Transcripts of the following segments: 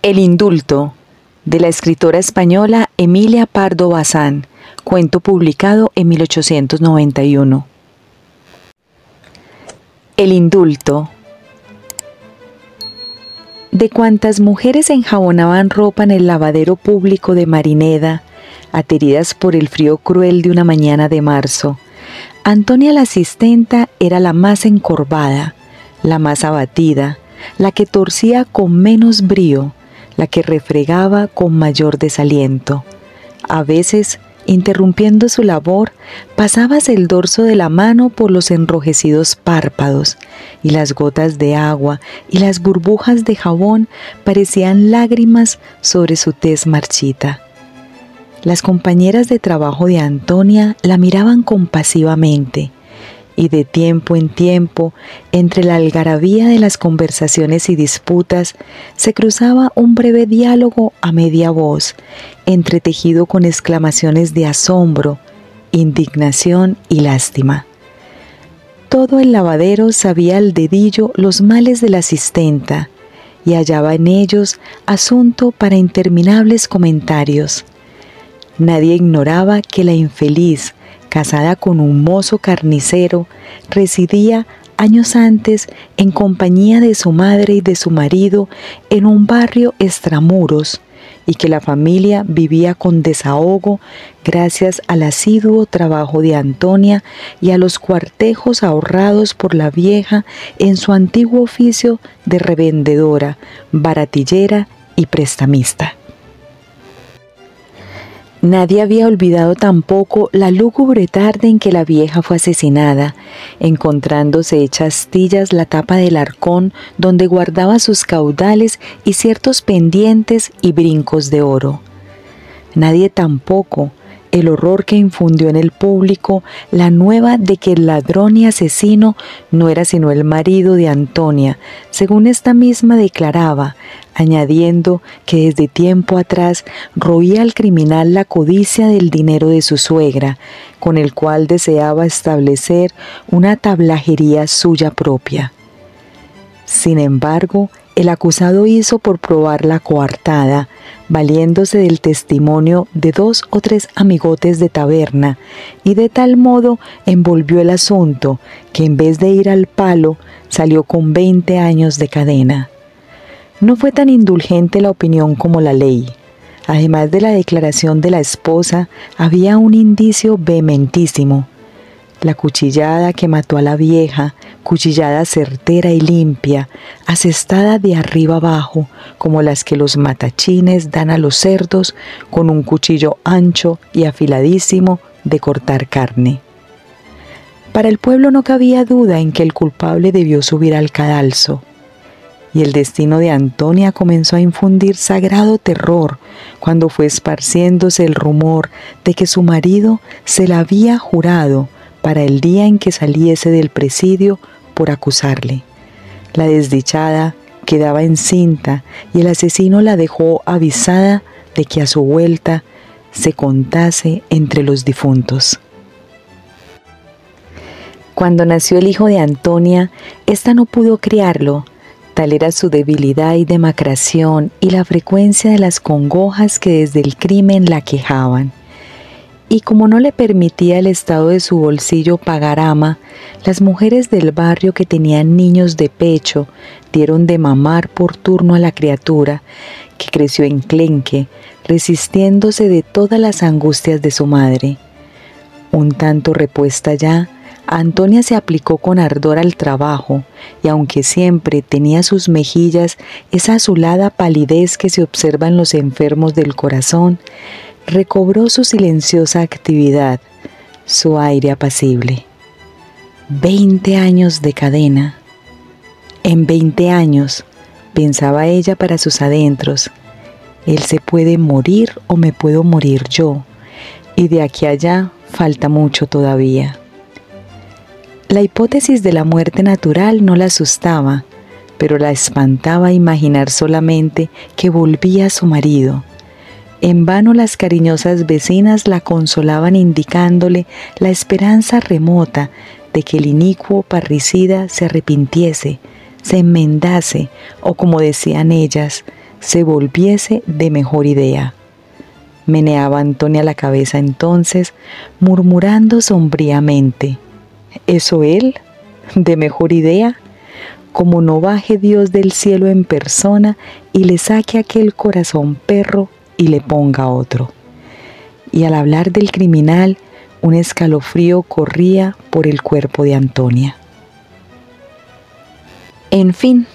El indulto, de la escritora española Emilia Pardo Bazán, cuento publicado en 1891. El indulto. De cuantas mujeres enjabonaban ropa en el lavadero público de Marineda, ateridas por el frío cruel de una mañana de marzo, Antonia la asistenta era la más encorvada, la más abatida, la que torcía con menos brío, la que refregaba con mayor desaliento. A veces, interrumpiendo su labor, pasabas el dorso de la mano por los enrojecidos párpados, y las gotas de agua y las burbujas de jabón parecían lágrimas sobre su tez marchita. Las compañeras de trabajo de Antonia la miraban compasivamente, y de tiempo en tiempo, entre la algarabía de las conversaciones y disputas, se cruzaba un breve diálogo a media voz, entretejido con exclamaciones de asombro, indignación y lástima. Todo el lavadero sabía al dedillo los males de la asistenta, y hallaba en ellos asunto para interminables comentarios. Nadie ignoraba que la infeliz, casada con un mozo carnicero, residía años antes en compañía de su madre y de su marido en un barrio extramuros, y que la familia vivía con desahogo gracias al asiduo trabajo de Antonia y a los cuartejos ahorrados por la vieja en su antiguo oficio de revendedora, baratillera y prestamista. Nadie había olvidado tampoco la lúgubre tarde en que la vieja fue asesinada, encontrándose hecha astillas la tapa del arcón donde guardaba sus caudales y ciertos pendientes y brincos de oro. Nadie tampoco el horror que infundió en el público la nueva de que el ladrón y asesino no era sino el marido de Antonia, según esta misma declaraba, añadiendo que desde tiempo atrás roía al criminal la codicia del dinero de su suegra, con el cual deseaba establecer una tablajería suya propia. Sin embargo, el acusado hizo por probar la coartada, valiéndose del testimonio de 2 o 3 amigotes de taberna, y de tal modo envolvió el asunto que en vez de ir al palo, salió con 20 años de cadena. No fue tan indulgente la opinión como la ley. Además de la declaración de la esposa, había un indicio vehementísimo. La cuchillada que mató a la vieja, cuchillada certera y limpia, asestada de arriba abajo, como las que los matachines dan a los cerdos, con un cuchillo ancho y afiladísimo de cortar carne. Para el pueblo no cabía duda en que el culpable debió subir al cadalso, y el destino de Antonia comenzó a infundir sagrado terror cuando fue esparciéndose el rumor de que su marido se la había jurado para el día en que saliese del presidio por acusarle. La desdichada quedaba encinta y el asesino la dejó avisada de que a su vuelta se contase entre los difuntos. Cuando nació el hijo de Antonia, ésta no pudo criarlo, tal era su debilidad y demacración y la frecuencia de las congojas que desde el crimen la quejaban. Y como no le permitía el estado de su bolsillo pagar ama, las mujeres del barrio que tenían niños de pecho dieron de mamar por turno a la criatura, que creció enclenque, resistiéndose de todas las angustias de su madre. Un tanto repuesta ya, Antonia se aplicó con ardor al trabajo, y aunque siempre tenía sus mejillas esa azulada palidez que se observa en los enfermos del corazón, recobró su silenciosa actividad, su aire apacible. 20 años de cadena. En 20 años, pensaba ella para sus adentros, él se puede morir o me puedo morir yo, y de aquí a allá falta mucho todavía. La hipótesis de la muerte natural no la asustaba, pero la espantaba imaginar solamente que volvía a su marido. En vano las cariñosas vecinas la consolaban indicándole la esperanza remota de que el inicuo parricida se arrepintiese, se enmendase o, como decían ellas, se volviese de mejor idea. Meneaba Antonia la cabeza entonces, murmurando sombríamente: ¿eso él? ¿De mejor idea? Como no baje Dios del cielo en persona y le saque aquel corazón perro y le ponga otro. Y al hablar del criminal, un escalofrío corría por el cuerpo de Antonia. En fin,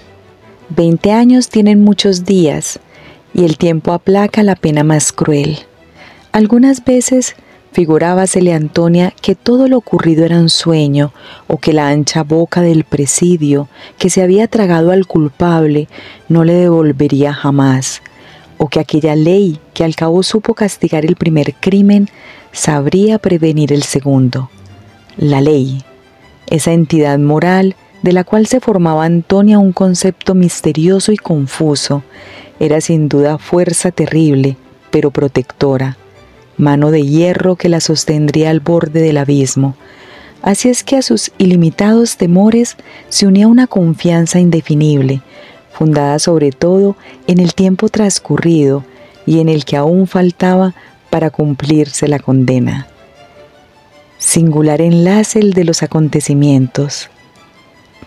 20 años tienen muchos días, y el tiempo aplaca la pena más cruel. Algunas veces figurábasele a Antonia que todo lo ocurrido era un sueño, o que la ancha boca del presidio, que se había tragado al culpable, no le devolvería jamás, o que aquella ley que al cabo supo castigar el primer crimen, sabría prevenir el segundo. La ley, esa entidad moral de la cual se formaba Antonia un concepto misterioso y confuso, era sin duda fuerza terrible, pero protectora, mano de hierro que la sostendría al borde del abismo. Así es que a sus ilimitados temores se unía una confianza indefinible, fundada sobre todo en el tiempo transcurrido y en el que aún faltaba para cumplirse la condena. Singular enlace el de los acontecimientos.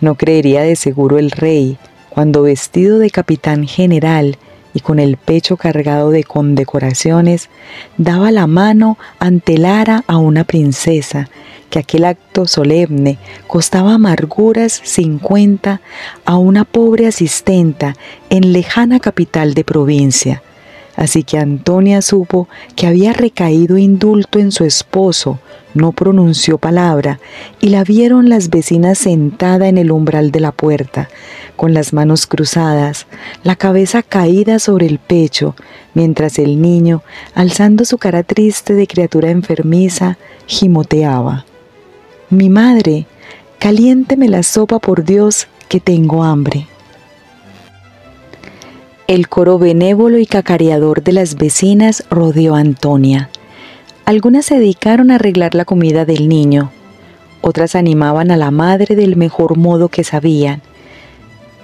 No creería de seguro el rey, cuando vestido de capitán general y con el pecho cargado de condecoraciones, daba la mano ante Lara a una princesa, que aquel acto solemne costaba amarguras 50 a una pobre asistenta en lejana capital de provincia. Así que Antonia supo que había recaído indulto en su esposo, no pronunció palabra, y la vieron las vecinas sentada en el umbral de la puerta, con las manos cruzadas, la cabeza caída sobre el pecho, mientras el niño, alzando su cara triste de criatura enfermiza, gimoteaba: «Mi madre, caliénteme la sopa por Dios, que tengo hambre». El coro benévolo y cacareador de las vecinas rodeó a Antonia. Algunas se dedicaron a arreglar la comida del niño, otras animaban a la madre del mejor modo que sabían.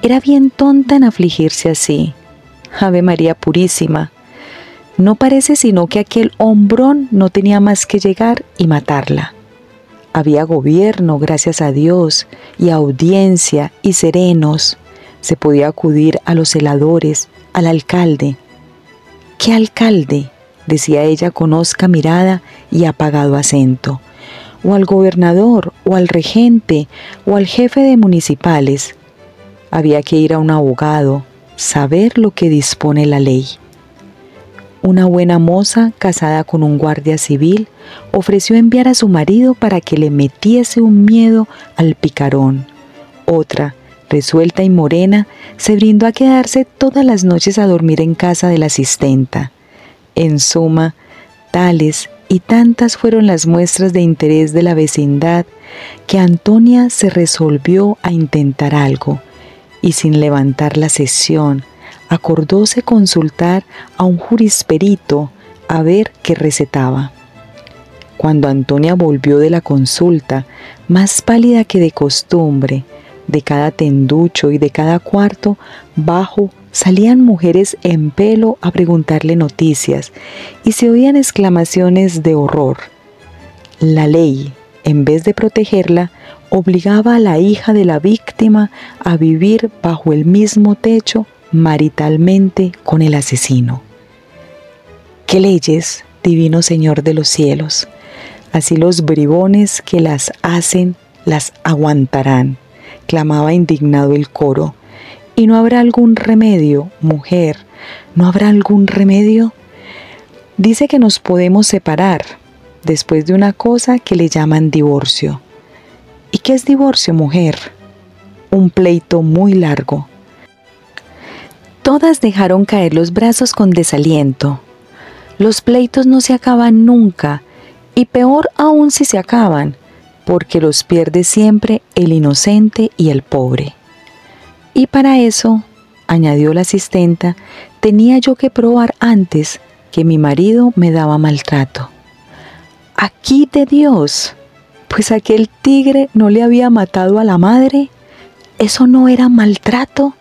Era bien tonta en afligirse así. Ave María Purísima. No parece sino que aquel hombrón no tenía más que llegar y matarla. Había gobierno, gracias a Dios, y audiencia, y serenos. Se podía acudir a los celadores, al alcalde. ¿Qué alcalde?, decía ella con hosca mirada y apagado acento. O al gobernador, o al regente, o al jefe de municipales. Había que ir a un abogado, saber lo que dispone la ley. Una buena moza, casada con un guardia civil, ofreció enviar a su marido para que le metiese un miedo al picarón. Otra, resuelta y morena, se brindó a quedarse todas las noches a dormir en casa de la asistenta. En suma, tales y tantas fueron las muestras de interés de la vecindad que Antonia se resolvió a intentar algo, y sin levantar la sesión, acordóse consultar a un jurisperito a ver qué recetaba. Cuando Antonia volvió de la consulta, más pálida que de costumbre, de cada tenducho y de cada cuarto bajo salían mujeres en velo a preguntarle noticias y se oían exclamaciones de horror. La ley, en vez de protegerla, obligaba a la hija de la víctima a vivir bajo el mismo techo maritalmente con el asesino. ¿Qué leyes, divino Señor de los cielos? Así los bribones que las hacen las aguantarán, clamaba indignado el coro. ¿Y no habrá algún remedio, mujer? ¿No habrá algún remedio? Dice que nos podemos separar después de una cosa que le llaman divorcio. ¿Y qué es divorcio, mujer? Un pleito muy largo. Todas dejaron caer los brazos con desaliento. Los pleitos no se acaban nunca, y peor aún si se acaban, porque los pierde siempre el inocente y el pobre. Y para eso, añadió la asistenta, tenía yo que probar antes que mi marido me daba maltrato. ¡Aquí de Dios! Pues aquel tigre no le había matado a la madre. ¿Eso no era maltrato?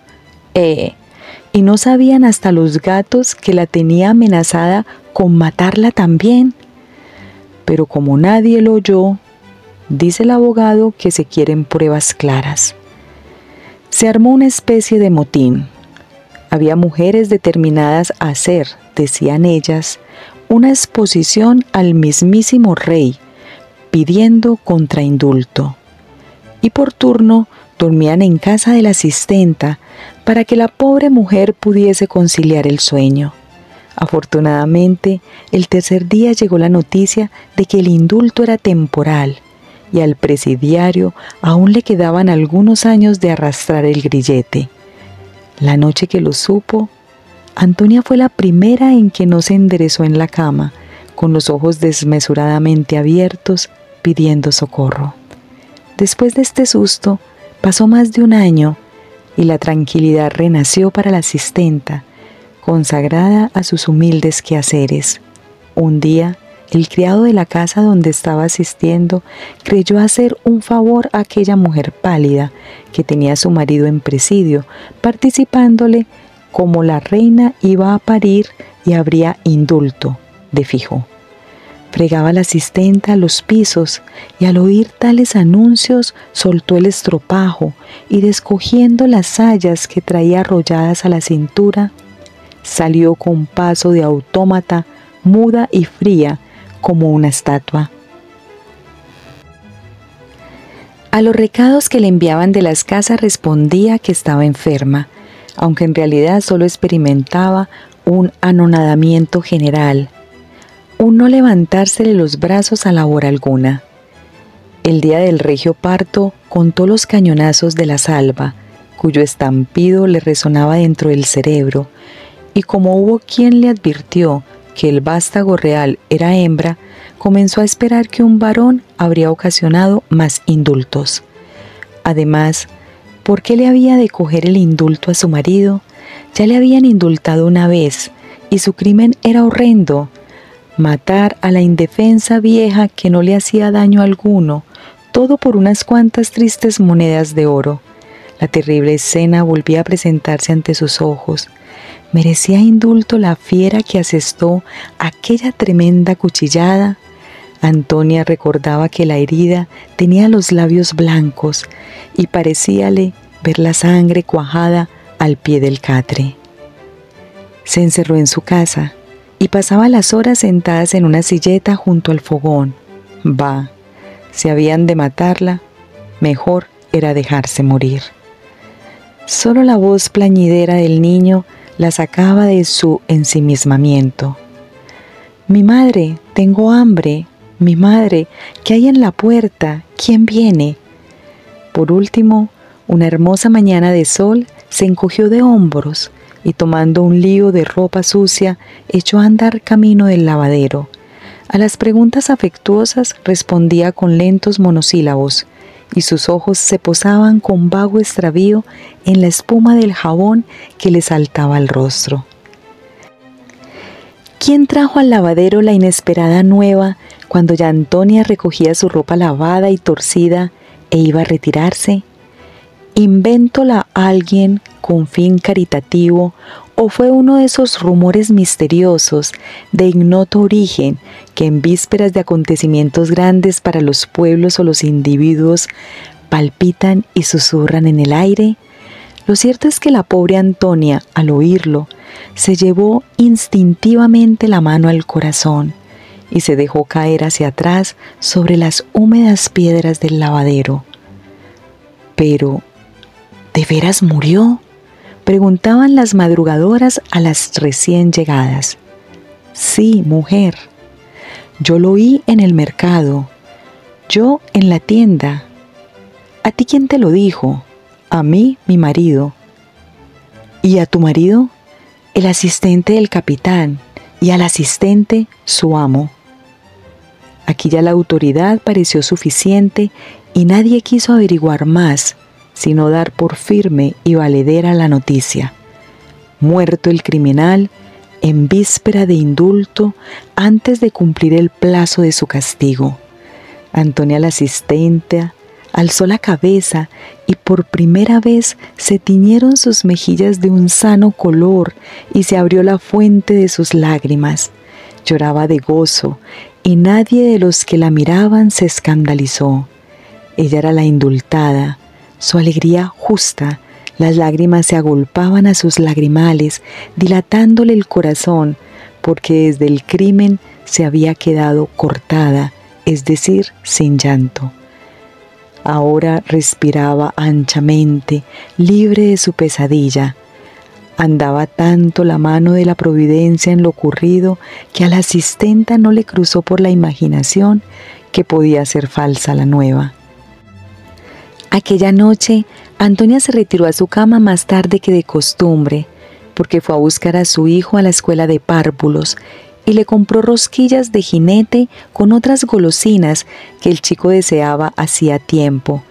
y no sabían hasta los gatos que la tenía amenazada con matarla también. Pero como nadie lo oyó, dice el abogado que se quieren pruebas claras. Se armó una especie de motín. Había mujeres determinadas a hacer, decían ellas, una exposición al mismísimo rey, pidiendo contraindulto. Y por turno dormían en casa de la asistenta para que la pobre mujer pudiese conciliar el sueño. Afortunadamente, el tercer día llegó la noticia de que el indulto era temporal y al presidiario aún le quedaban algunos años de arrastrar el grillete. La noche que lo supo, Antonia fue la primera en que no se enderezó en la cama, con los ojos desmesuradamente abiertos, pidiendo socorro. Después de este susto, pasó más de un año y la tranquilidad renació para la asistenta, consagrada a sus humildes quehaceres. Un día, el criado de la casa donde estaba asistiendo creyó hacer un favor a aquella mujer pálida que tenía a su marido en presidio, participándole como la reina iba a parir y habría indulto de fijo. Fregaba la asistenta los pisos y al oír tales anuncios soltó el estropajo y descogiendo las sayas que traía arrolladas a la cintura, salió con paso de autómata, muda y fría como una estatua. A los recados que le enviaban de las casas respondía que estaba enferma, aunque en realidad solo experimentaba un anonadamiento general, un no levantársele los brazos a la hora alguna. El día del regio parto contó los cañonazos de la salva, cuyo estampido le resonaba dentro del cerebro, y como hubo quien le advirtió que el vástago real era hembra, comenzó a esperar que un varón habría ocasionado más indultos. Además, ¿por qué le había de coger el indulto a su marido? Ya le habían indultado una vez, y su crimen era horrendo: matar a la indefensa vieja que no le hacía daño alguno, todo por unas cuantas tristes monedas de oro. La terrible escena volvía a presentarse ante sus ojos. ¿Merecía indulto la fiera que asestó aquella tremenda cuchillada? Antonia recordaba que la herida tenía los labios blancos y parecíale ver la sangre cuajada al pie del catre. Se encerró en su casa y pasaba las horas sentadas en una silleta junto al fogón. Bah, si habían de matarla, mejor era dejarse morir. Solo la voz plañidera del niño la sacaba de su ensimismamiento. «Mi madre, tengo hambre. Mi madre, ¿qué hay en la puerta? ¿Quién viene?» Por último, una hermosa mañana de sol, se encogió de hombros y tomando un lío de ropa sucia, echó a andar camino del lavadero. A las preguntas afectuosas respondía con lentos monosílabos, y sus ojos se posaban con vago extravío en la espuma del jabón que le saltaba al rostro. ¿Quién trajo al lavadero la inesperada nueva cuando ya Antonia recogía su ropa lavada y torcida e iba a retirarse? ¿Inventóla alguien con fin caritativo o fue uno de esos rumores misteriosos de ignoto origen que en vísperas de acontecimientos grandes para los pueblos o los individuos palpitan y susurran en el aire? Lo cierto es que la pobre Antonia, al oírlo, se llevó instintivamente la mano al corazón y se dejó caer hacia atrás sobre las húmedas piedras del lavadero. Pero, ¿de veras murió?, preguntaban las madrugadoras a las recién llegadas. Sí, mujer. Yo lo oí en el mercado. Yo en la tienda. ¿A ti quién te lo dijo? A mí, mi marido. ¿Y a tu marido? El asistente del capitán. Y al asistente, su amo. Aquí ya la autoridad pareció suficiente y nadie quiso averiguar más, sino dar por firme y valedera la noticia. Muerto el criminal en víspera de indulto antes de cumplir el plazo de su castigo. Antonia la asistente alzó la cabeza y por primera vez se tiñeron sus mejillas de un sano color y se abrió la fuente de sus lágrimas. Lloraba de gozo y nadie de los que la miraban se escandalizó. Ella era la indultada, su alegría justa. Las lágrimas se agolpaban a sus lagrimales, dilatándole el corazón, porque desde el crimen se había quedado cortada, es decir, sin llanto. Ahora respiraba anchamente, libre de su pesadilla. Andaba tanto la mano de la providencia en lo ocurrido que a la asistenta no le cruzó por la imaginación que podía ser falsa la nueva. Aquella noche, Antonia se retiró a su cama más tarde que de costumbre, porque fue a buscar a su hijo a la escuela de párvulos y le compró rosquillas de jinete con otras golosinas que el chico deseaba hacía tiempo,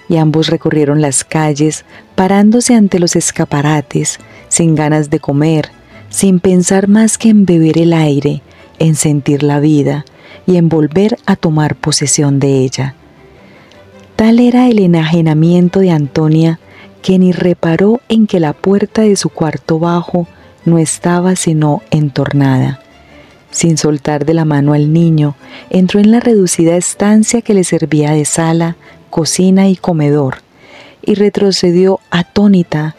y ambos recorrieron las calles, parándose ante los escaparates, sin ganas de comer, sin pensar más que en beber el aire, en sentir la vida y en volver a tomar posesión de ella. Tal era el enajenamiento de Antonia que ni reparó en que la puerta de su cuarto bajo no estaba sino entornada. Sin soltar de la mano al niño, entró en la reducida estancia que le servía de sala, cocina y comedor, y retrocedió atónita,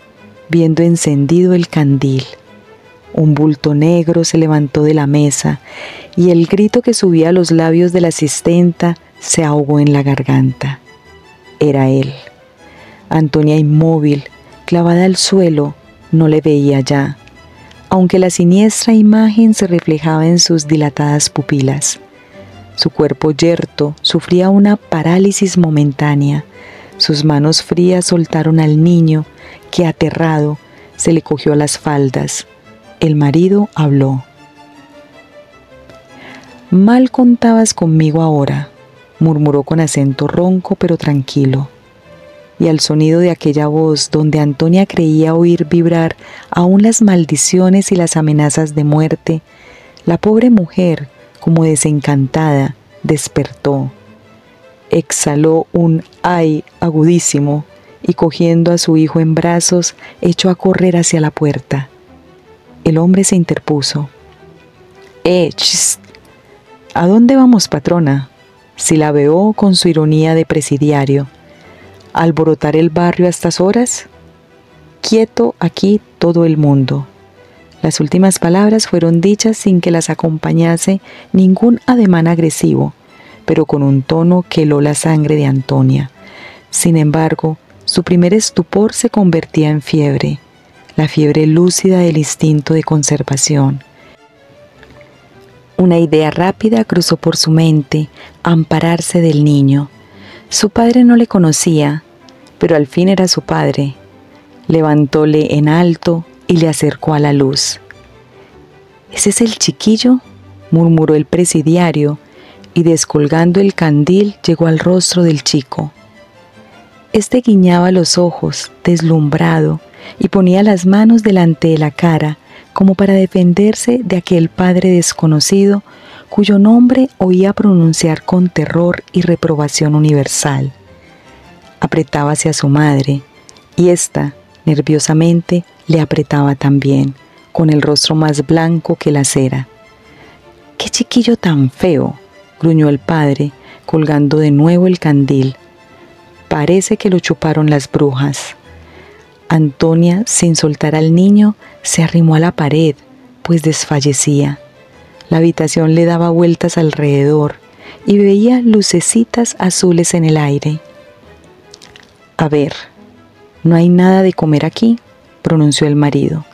viendo encendido el candil. Un bulto negro se levantó de la mesa, y el grito que subía a los labios de la asistenta se ahogó en la garganta. Era él. Antonia, inmóvil, clavada al suelo, no le veía ya, aunque la siniestra imagen se reflejaba en sus dilatadas pupilas. Su cuerpo yerto sufría una parálisis momentánea. Sus manos frías soltaron al niño, que aterrado se le cogió a las faldas. El marido habló. «Mal contabas conmigo ahora», murmuró con acento ronco pero tranquilo. Y al sonido de aquella voz donde Antonia creía oír vibrar aún las maldiciones y las amenazas de muerte, la pobre mujer, como desencantada, despertó. Exhaló un «ay» agudísimo y cogiendo a su hijo en brazos, echó a correr hacia la puerta. El hombre se interpuso. Chist. ¿A dónde vamos, patrona?», silabeó con su ironía de presidiario. «¿Alborotar el barrio a estas horas? Quieto aquí todo el mundo». Las últimas palabras fueron dichas sin que las acompañase ningún ademán agresivo, pero con un tono que heló la sangre de Antonia. Sin embargo, su primer estupor se convertía en fiebre, la fiebre lúcida del instinto de conservación. Una idea rápida cruzó por su mente: ampararse del niño. Su padre no le conocía, pero al fin era su padre. Levantóle en alto y le acercó a la luz. «¿Ese es el chiquillo?», murmuró el presidiario, y descolgando el candil llegó al rostro del chico. Este guiñaba los ojos, deslumbrado, y ponía las manos delante de la cara, como para defenderse de aquel padre desconocido cuyo nombre oía pronunciar con terror y reprobación universal. Apretaba hacia su madre, y ésta, nerviosamente, le apretaba también, con el rostro más blanco que la cera. «¡Qué chiquillo tan feo!», gruñó el padre, colgando de nuevo el candil. «Parece que lo chuparon las brujas». Antonia, sin soltar al niño, se arrimó a la pared, pues desfallecía. La habitación le daba vueltas alrededor y veía lucecitas azules en el aire. «A ver, ¿no hay nada de comer aquí?», pronunció el marido.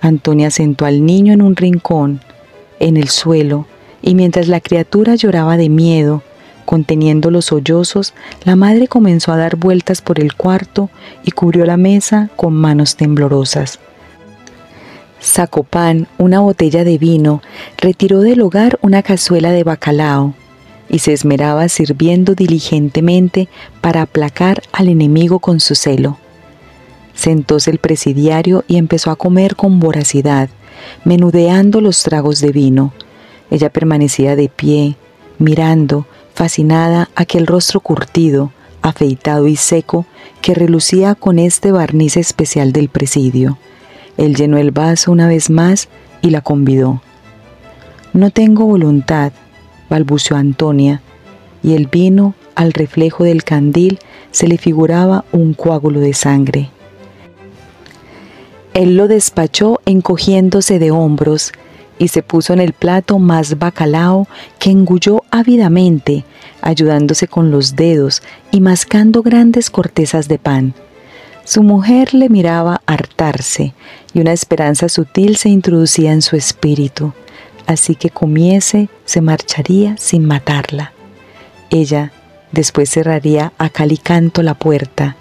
Antonia sentó al niño en un rincón, en el suelo, y mientras la criatura lloraba de miedo, conteniendo los sollozos, la madre comenzó a dar vueltas por el cuarto y cubrió la mesa con manos temblorosas. Sacó pan, una botella de vino, retiró del hogar una cazuela de bacalao y se esmeraba sirviendo diligentemente para aplacar al enemigo con su celo. Sentóse el presidiario y empezó a comer con voracidad, menudeando los tragos de vino. Ella permanecía de pie, mirando, fascinada, aquel rostro curtido, afeitado y seco, que relucía con este barniz especial del presidio. Él llenó el vaso una vez más y la convidó. «No tengo voluntad», balbuceó Antonia, y el vino, al reflejo del candil, se le figuraba un coágulo de sangre. Él lo despachó encogiéndose de hombros y se puso en el plato más bacalao, que engulló ávidamente, ayudándose con los dedos y mascando grandes cortezas de pan. Su mujer le miraba hartarse y una esperanza sutil se introducía en su espíritu. Así que comiese, se marcharía sin matarla. Ella después cerraría a cal y canto la puerta,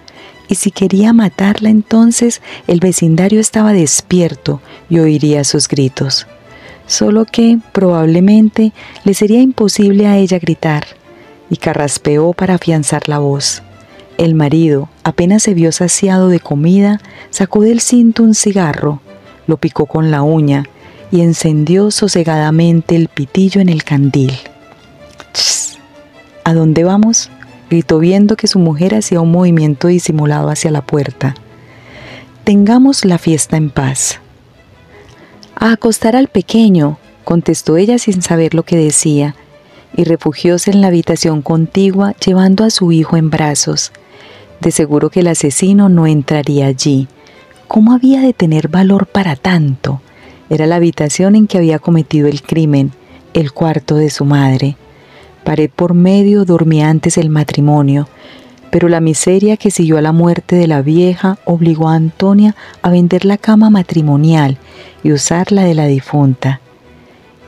y si quería matarla entonces el vecindario estaba despierto y oiría sus gritos. Solo que probablemente le sería imposible a ella gritar, y carraspeó para afianzar la voz. El marido, apenas se vio saciado de comida, sacó del cinto un cigarro, lo picó con la uña y encendió sosegadamente el pitillo en el candil. «¡Ch! ¿A dónde vamos?», gritó viendo que su mujer hacía un movimiento disimulado hacia la puerta. «Tengamos la fiesta en paz». «A acostar al pequeño», contestó ella sin saber lo que decía, y refugióse en la habitación contigua llevando a su hijo en brazos. De seguro que el asesino no entraría allí. ¿Cómo había de tener valor para tanto? Era la habitación en que había cometido el crimen, el cuarto de su madre. Pared por medio dormía antes el matrimonio, pero la miseria que siguió a la muerte de la vieja obligó a Antonia a vender la cama matrimonial y usar la de la difunta.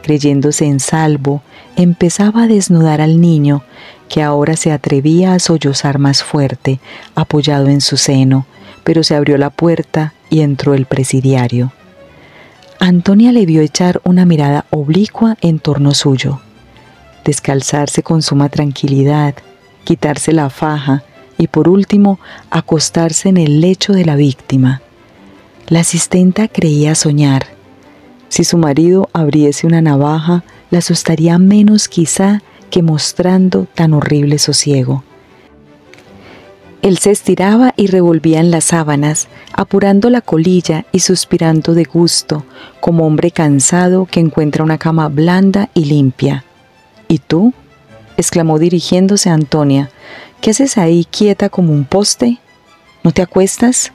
Creyéndose en salvo, empezaba a desnudar al niño, que ahora se atrevía a sollozar más fuerte, apoyado en su seno, pero se abrió la puerta y entró el presidiario. Antonia le vio echar una mirada oblicua en torno suyo, descalzarse con suma tranquilidad, quitarse la faja y por último acostarse en el lecho de la víctima. La asistenta creía soñar. Si su marido abriese una navaja, la asustaría menos quizá que mostrando tan horrible sosiego. Él se estiraba y revolvía en las sábanas, apurando la colilla y suspirando de gusto, como hombre cansado que encuentra una cama blanda y limpia. «¿Y tú?», exclamó dirigiéndose a Antonia. «¿Qué haces ahí quieta como un poste? ¿No te acuestas?».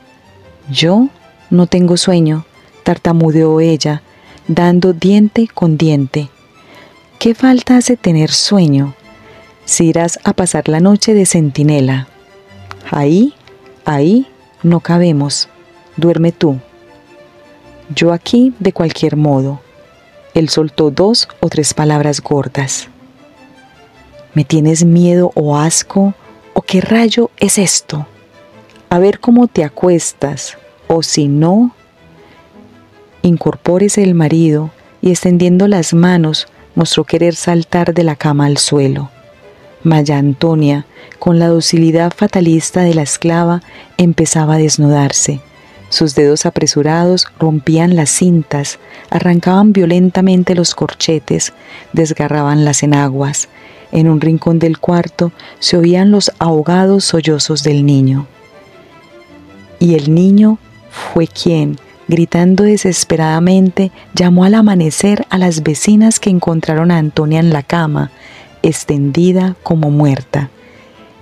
«Yo no tengo sueño», tartamudeó ella, dando diente con diente. «¿Qué falta hace tener sueño? Si irás a pasar la noche de centinela». «Ahí no cabemos. Duerme tú». «Yo aquí de cualquier modo». Él soltó 2 o 3 palabras gordas. «¿Me tienes miedo o asco? ¿O qué rayo es esto? A ver cómo te acuestas, o si no». Incorpórese el marido y extendiendo las manos mostró querer saltar de la cama al suelo. Maya Antonia, con la docilidad fatalista de la esclava, empezaba a desnudarse. Sus dedos apresurados rompían las cintas, arrancaban violentamente los corchetes, desgarraban las enaguas. En un rincón del cuarto se oían los ahogados sollozos del niño. Y el niño fue quien, gritando desesperadamente, llamó al amanecer a las vecinas que encontraron a Antonia en la cama, extendida como muerta.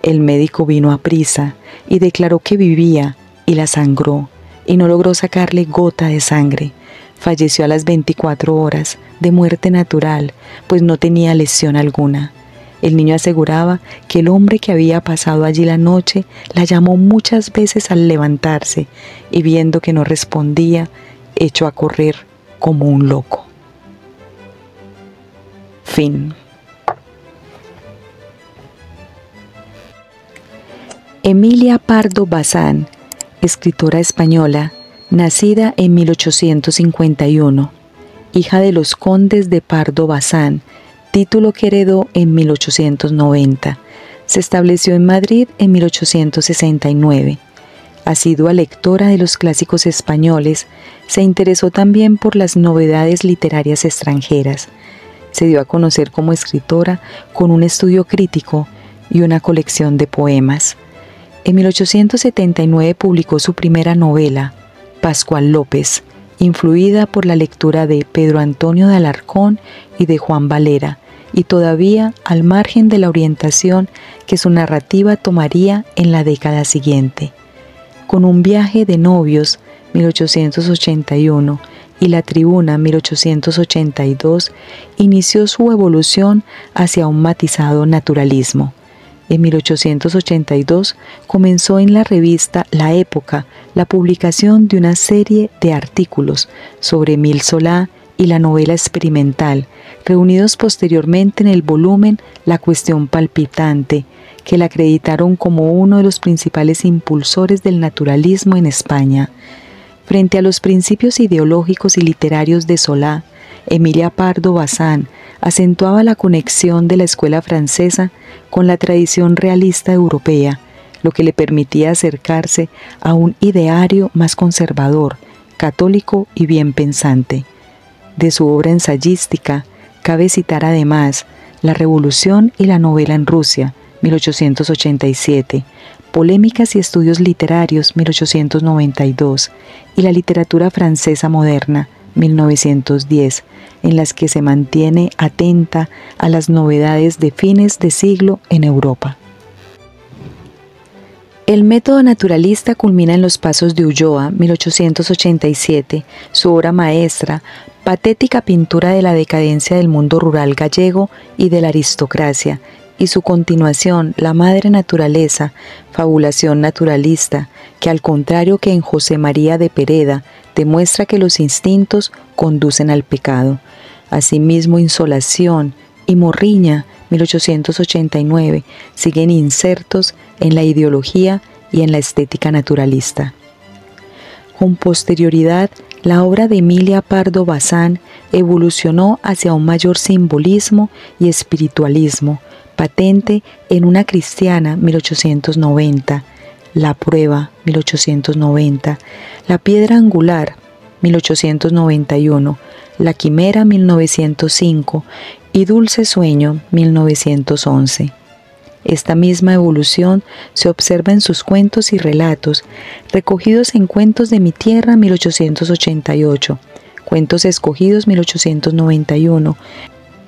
El médico vino aprisa y declaró que vivía y la sangró y no logró sacarle gota de sangre. Falleció a las 24 horas de muerte natural, pues no tenía lesión alguna. El niño aseguraba que el hombre que había pasado allí la noche la llamó muchas veces al levantarse y viendo que no respondía, echó a correr como un loco. Fin. Emilia Pardo Bazán, escritora española, nacida en 1851, hija de los condes de Pardo Bazán, título que heredó en 1890. Se estableció en Madrid en 1869. Asidua lectora de los clásicos españoles, se interesó también por las novedades literarias extranjeras. Se dio a conocer como escritora con un estudio crítico y una colección de poemas. En 1879 publicó su primera novela, Pascual López, influida por la lectura de Pedro Antonio de Alarcón y de Juan Valera, y todavía al margen de la orientación que su narrativa tomaría en la década siguiente. Con Un viaje de novios, 1881, y La tribuna, 1882, inició su evolución hacia un matizado naturalismo. En 1882 comenzó en la revista La Época la publicación de una serie de artículos sobre Émile Zola y la novela experimental, reunidos posteriormente en el volumen La cuestión palpitante, que la acreditaron como uno de los principales impulsores del naturalismo en España. Frente a los principios ideológicos y literarios de Zola, Emilia Pardo Bazán acentuaba la conexión de la escuela francesa con la tradición realista europea, lo que le permitía acercarse a un ideario más conservador, católico y bien pensante. De su obra ensayística, cabe citar además La Revolución y la novela en Rusia, 1887, Polémicas y estudios literarios, 1892, y La literatura francesa moderna, 1910, en las que se mantiene atenta a las novedades de fines de siglo en Europa. El método naturalista culmina en Los pasos de Ulloa, 1887, su obra maestra, patética pintura de la decadencia del mundo rural gallego y de la aristocracia, y su continuación, La madre naturaleza, fabulación naturalista, que al contrario que en José María de Pereda, demuestra que los instintos conducen al pecado. Asimismo, Insolación y Morriña, 1889, siguen insertos en la ideología y en la estética naturalista. Con posterioridad, la obra de Emilia Pardo Bazán evolucionó hacia un mayor simbolismo y espiritualismo, patente en Una cristiana, 1890, La prueba, 1890, La piedra angular, 1891, La quimera, 1905 y Dulce sueño, 1911. Esta misma evolución se observa en sus cuentos y relatos, recogidos en Cuentos de mi tierra, 1888, Cuentos escogidos, 1891,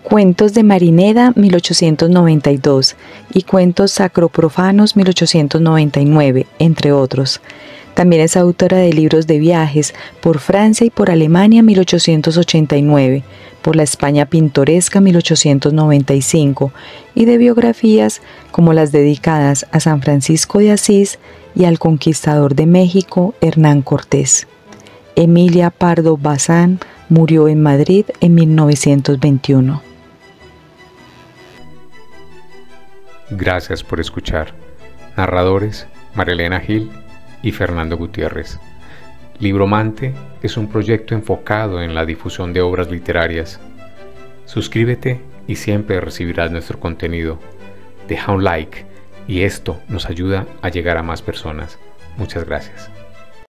Cuentos de Marineda, 1892, y Cuentos sacroprofanos, 1899, entre otros. También es autora de libros de viajes por Francia y por Alemania, 1889, por la España pintoresca, 1895, y de biografías como las dedicadas a San Francisco de Asís y al conquistador de México, Hernán Cortés. Emilia Pardo Bazán murió en Madrid en 1921. Gracias por escuchar. Narradores: María Elena Gil y Fernando Gutiérrez. Libromante es un proyecto enfocado en la difusión de obras literarias. Suscríbete y siempre recibirás nuestro contenido. Deja un like y esto nos ayuda a llegar a más personas. Muchas gracias.